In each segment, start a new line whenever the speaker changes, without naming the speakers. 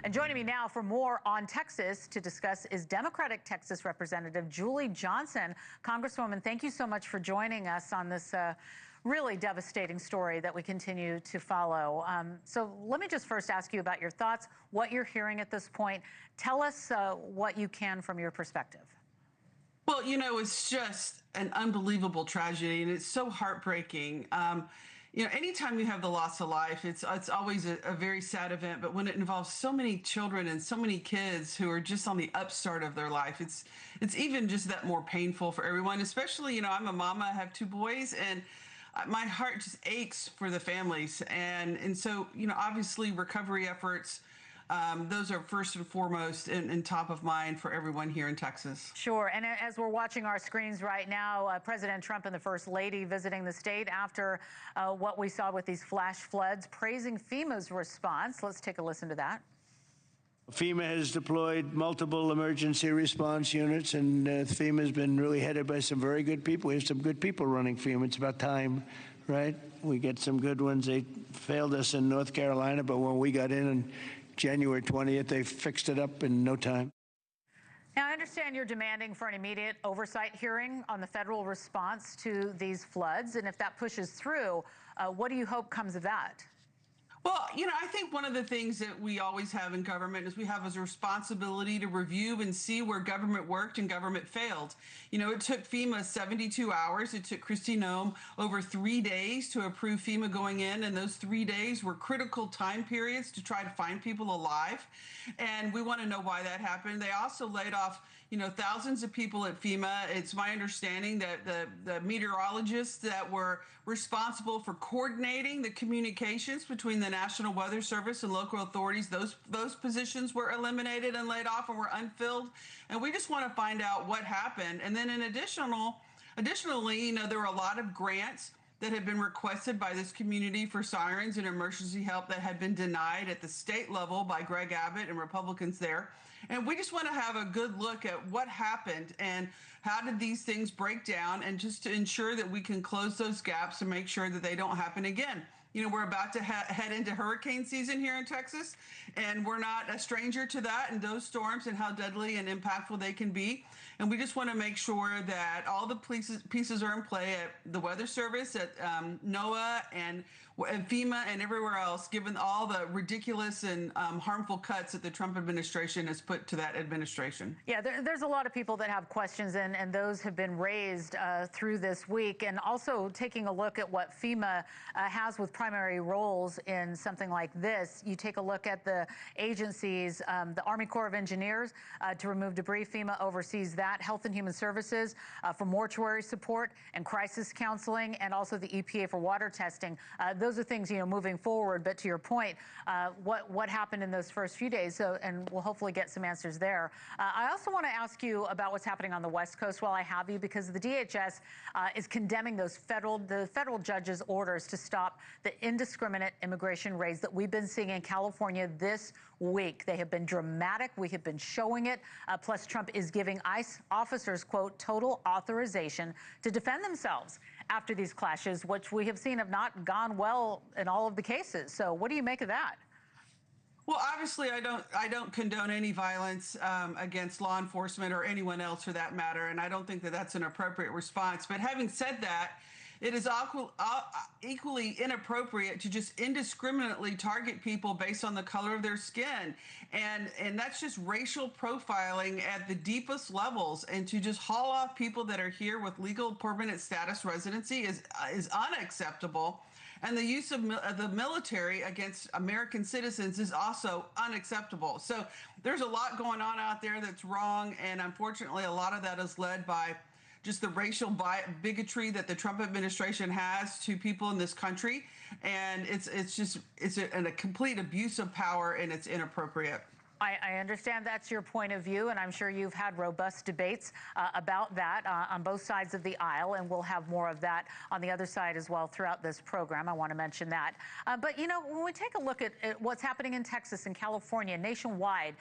And joining me now for more on Texas to discuss is Democratic Texas Representative Julie Johnson. Congresswoman, thank you so much for joining us on this really devastating story that we continue to follow. So let me just first ask you about your thoughts, what you're hearing at this point. Tell us what you can from your perspective.
Well, you know, it's just an unbelievable tragedy, and it's so heartbreaking. Anytime you have the loss of life, it's always a very sad event. But when it involves so many children and so many kids who are just on the upstart of their life, it's even just that more painful for everyone. Especially, I'm a mama, I have two boys, and my heart just aches for the families. And so, obviously, recovery efforts. Those are first and foremost and top of mind for everyone here in Texas.
Sure. And as we're watching our screens right now, President Trump and the First Lady visiting the state after what we saw with these flash floods, praising FEMA's response. Let's take a listen to that.
FEMA has deployed multiple emergency response units, and FEMA has been really headed by some very good people. We have some good people running FEMA. It's about time, right? We get some good ones. They failed us in North Carolina, but when we got in on January 20th, they fixed it up in no time.
Now, I understand you're demanding for an immediate oversight hearing on the federal response to these floods. And if that pushes through, what do you hope comes of that?
Well, I think one of the things that we always have in government is we have a responsibility to review and see where government worked and government failed. It took FEMA 72 hours. It took Kristi Noem over 3 days to approve FEMA going in. And those 3 days were critical time periods to try to find people alive. And we want to know why that happened. They also laid off thousands of people at FEMA. It's my understanding that the meteorologists that were responsible for coordinating the communications between the National Weather Service and local authorities, those positions were eliminated and laid off and were unfilled. And we just want to find out what happened. And then additionally, there were a lot of grants that had been requested by this community for sirens and emergency help that had been denied at the state level by Greg Abbott and Republicans there. And we just want to have a good look at what happened and how did these things break down, and just to ensure that we can close those gaps and make sure that they don't happen again. We're about to head into hurricane season here in Texas, and we're not a stranger to that and those storms and how deadly and impactful they can be. And we just want to make sure that all the pieces are in play at the Weather Service, at NOAA and FEMA and everywhere else, given all the ridiculous and harmful cuts that the Trump administration has put to that administration.
Yeah, there's a lot of people that have questions, and those have been raised through this week. And also taking a look at what FEMA has with primary roles in something like this. You take a look at the agencies, the Army Corps of Engineers to remove debris. FEMA oversees that. Health and Human Services for mortuary support and crisis counseling, and also the EPA for water testing. Those are things, moving forward. But to your point, what happened in those first few days? And we'll hopefully get some answers there. I also want to ask you about what's happening on the West Coast while I have you, because the DHS is condemning the federal judges' orders to stop the indiscriminate immigration raids that we've been seeing in California this week. They have been dramatic. We have been showing it. Plus, Trump is giving ICE officers, quote, total authorization to defend themselves after these clashes, which we have seen have not gone well in all of the cases. So what do you make of that?
Well, obviously, I don't condone any violence against law enforcement or anyone else for that matter, and I don't think that that's an appropriate response. But having said that, it is equally inappropriate to just indiscriminately target people based on the color of their skin. And that's just racial profiling at the deepest levels. And to just haul off people that are here with legal permanent status residency is unacceptable. And the use of the military against American citizens is also unacceptable. So there's a lot going on out there that's wrong. And unfortunately, a lot of that is led by just the racial bigotry that the Trump administration has to people in this country. And it's a complete abuse of power, and it's inappropriate.
I understand that's your point of view, and I'm sure you've had robust debates about that on both sides of the aisle, and we'll have more of that on the other side as well throughout this program. I want to mention that. But, when we take a look at what's happening in Texas and California, nationwide,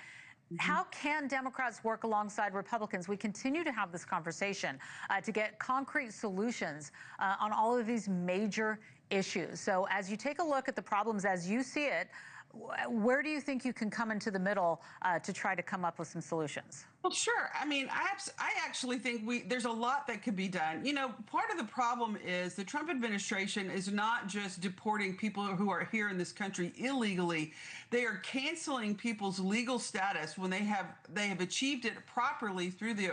how can Democrats work alongside Republicans? We continue to have this conversation to get concrete solutions on all of these major issues. So as you take a look at the problems as you see it, Where do you think you can come into the middle to try to come up with some solutions?
Well, sure. I mean, I actually think there's a lot that could be done. You know, part of the problem is the Trump administration is not just deporting people who are here in this country illegally. They are canceling people's legal status when they have achieved it properly through the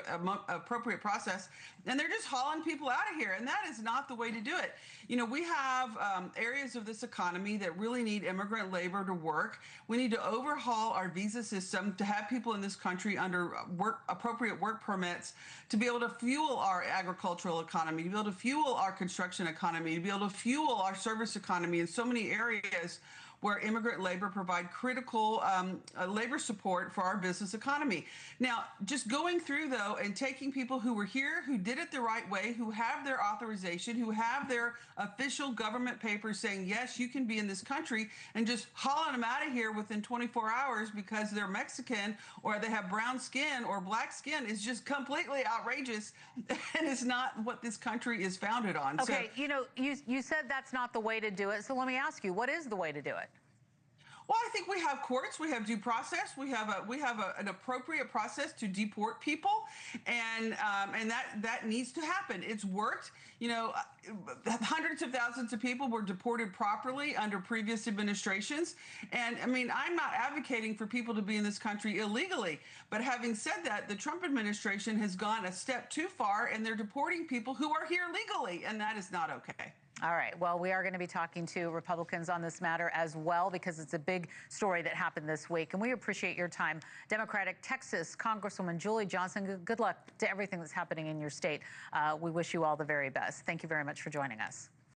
appropriate process, and they're just hauling people out of here. And that is not the way to do it. You know, we have areas of this economy that really need immigrant labor to work. We need to overhaul our visa system to have people in this country under appropriate work permits to be able to fuel our agricultural economy, to be able to fuel our construction economy, to be able to fuel our service economy in so many areas where immigrant labor provide critical labor support for our business economy. Now, just going through, though, and taking people who were here, who did it the right way, who have their authorization, who have their official government papers saying, yes, you can be in this country, and just hauling them out of here within 24 hours because they're Mexican or they have brown skin or black skin is just completely outrageous and is not what this country is founded on.
Okay, so, you know, you said that's not the way to do it. So let me ask you, what is the way to do it?
Well, I think we have courts, we have due process, we have an appropriate process to deport people, and that needs to happen. It's worked. You know, hundreds of thousands of people were deported properly under previous administrations, and I mean, I'm not advocating for people to be in this country illegally, but having said that, the Trump administration has gone a step too far, and they're deporting people who are here legally, and that is not okay.
All right. Well, we are going to be talking to Republicans on this matter as well, because it's a big story that happened this week. And we appreciate your time. Democratic Texas Congresswoman Julie Johnson, good luck to everything that's happening in your state. We wish you all the very best. Thank you very much for joining us.